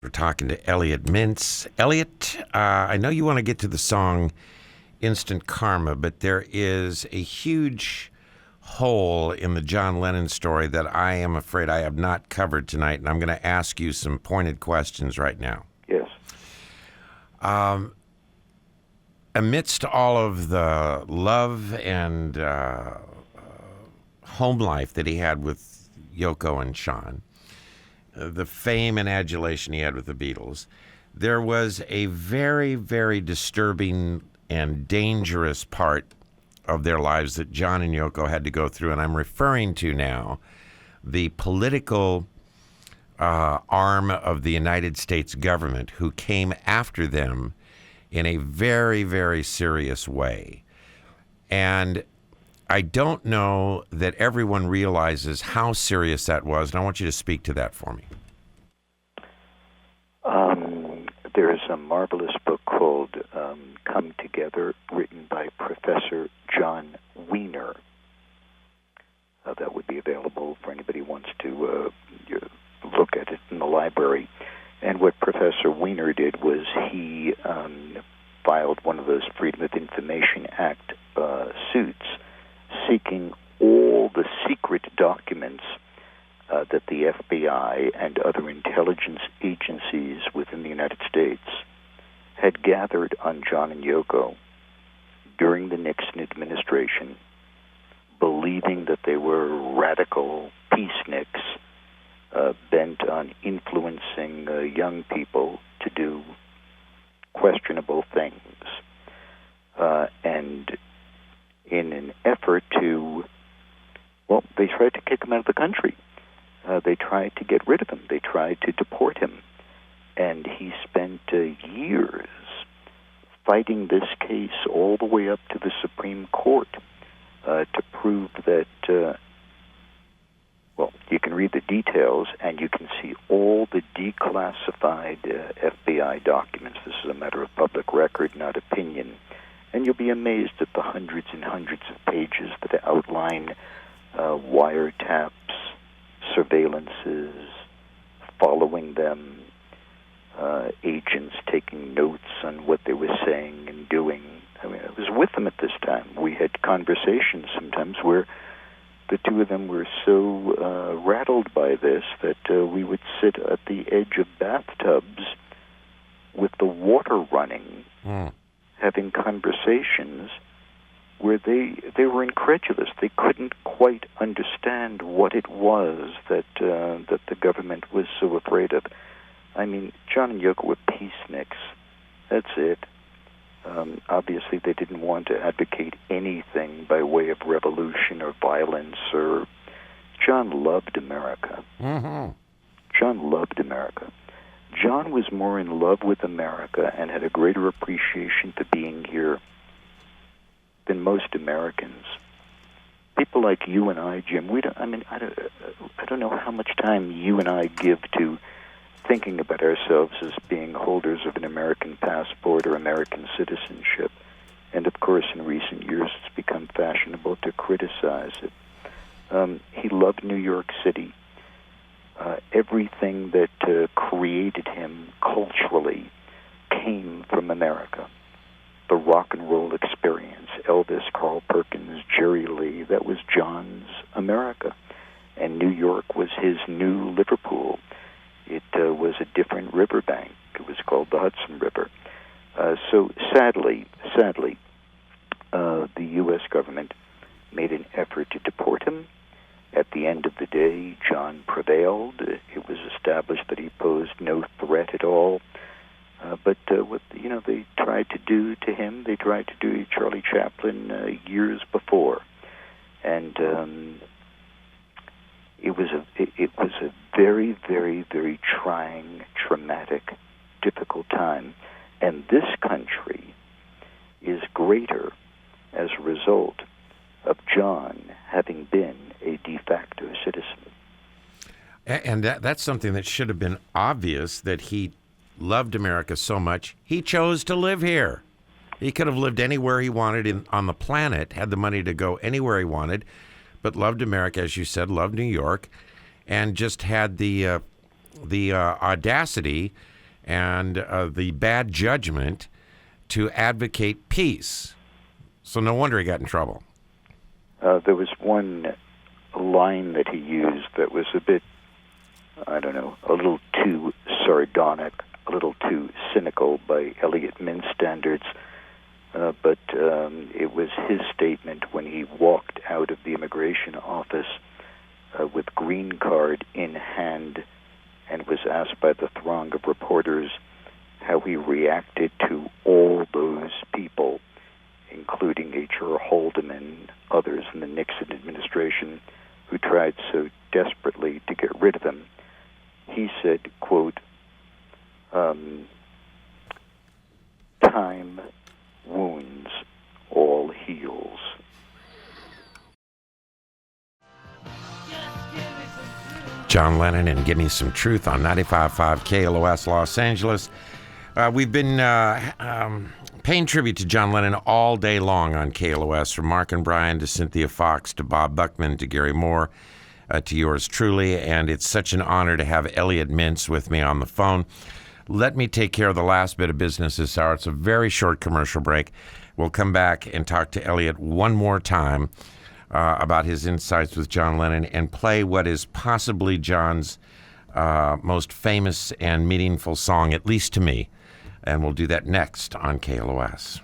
We're talking to Elliot Mintz. Elliot, I know you want to get to the song Instant Karma, but there is a huge hole in the John Lennon story that I am afraid I have not covered tonight, and I'm going to ask you some pointed questions right now. Yes. Amidst all of the love and home life that he had with Yoko and Sean, the fame and adulation he had with the Beatles, there was a very, very disturbing and dangerous part of their lives that John and Yoko had to go through, and I'm referring to now the political arm of the United States government who came after them in a very, very serious way. And I don't know that everyone realizes how serious that was, and I want you to speak to that for me. There is a marvelous book called Come Together, written by Professor John Wiener. That would be available for anybody who wants to look at it in the library. And what Professor Wiener did was he filed one of those Freedom of Information Act suits seeking all the secret documents that the FBI and other intelligence agencies within the United States had gathered on John and Yoko during the Nixon administration, believing that they were radical peaceniks bent on influencing young people to do questionable things. And in an effort to, they tried to kick him out of the country. They tried to get rid of him. They tried to deport him. And he spent years fighting this case all the way up to the Supreme Court to prove that, you can read the details and you can see all the declassified FBI documents. This is a matter of public record, not opinion. And you'll be amazed at the hundreds and hundreds of pages that outline wiretaps, surveillances, following them, agents taking notes on what they were saying and doing. I mean, I was with them at this time. We had conversations sometimes where the two of them were so rattled by this that we would sit at the edge of bathtubs with the water running, having conversations where they were incredulous. They couldn't quite understand what it was that the government was so afraid of. I mean, John and Yoko were peaceniks. That's it. Obviously, they didn't want to advocate anything by way of revolution or violence. Or John loved America. Mm-hmm. John loved America. John was more in love with America and had a greater appreciation for being here than most Americans. People like you and I, Jim, I don't know how much time you and I give to thinking about ourselves as being holders of an American passport or American citizenship. And of course, in recent years, it's become fashionable to criticize it. He loved New York City. Everything that created him culturally came from America. The rock and roll experience, Elvis, Carl Perkins, Jerry Lee, that was John's America. And New York was his new Liverpool. It was a different riverbank. It was called the Hudson River. So sadly, the U.S. government made an effort to deport him. At the end of the day, John prevailed. It was established that he posed no threat at all. But what they tried to do to him, they tried to do to Charlie Chaplin years before, and it was a very, very, very trying, traumatic, difficult time. And this country is greater as a result of John having been a de facto citizen. And that's something that should have been obvious, that he loved America so much, he chose to live here. He could have lived anywhere he wanted on the planet, had the money to go anywhere he wanted, but loved America, as you said, loved New York, and just had the the audacity and the bad judgment to advocate peace. So no wonder he got in trouble. There was one line that he used that was a bit, I don't know, a little too sardonic, a little too cynical by Elliot Mintz standards, but it was his statement when he walked out of the immigration office with green card in hand and was asked by the throng of reporters how he reacted to all those people, including H.R. Holden and others in the Nixon administration who tried so desperately to get rid of him. He said, quote, time wounds, all heals. John Lennon and Give Me Some Truth on 95.5 KLOS Los Angeles. We've been paying tribute to John Lennon all day long on KLOS, from Mark and Brian to Cynthia Fox to Bob Buckman to Gary Moore to yours truly. And it's such an honor to have Elliot Mintz with me on the phone. Let me take care of the last bit of business this hour. It's a very short commercial break. We'll come back and talk to Elliot one more time about his insights with John Lennon and play what is possibly John's most famous and meaningful song, at least to me. And we'll do that next on KLOS.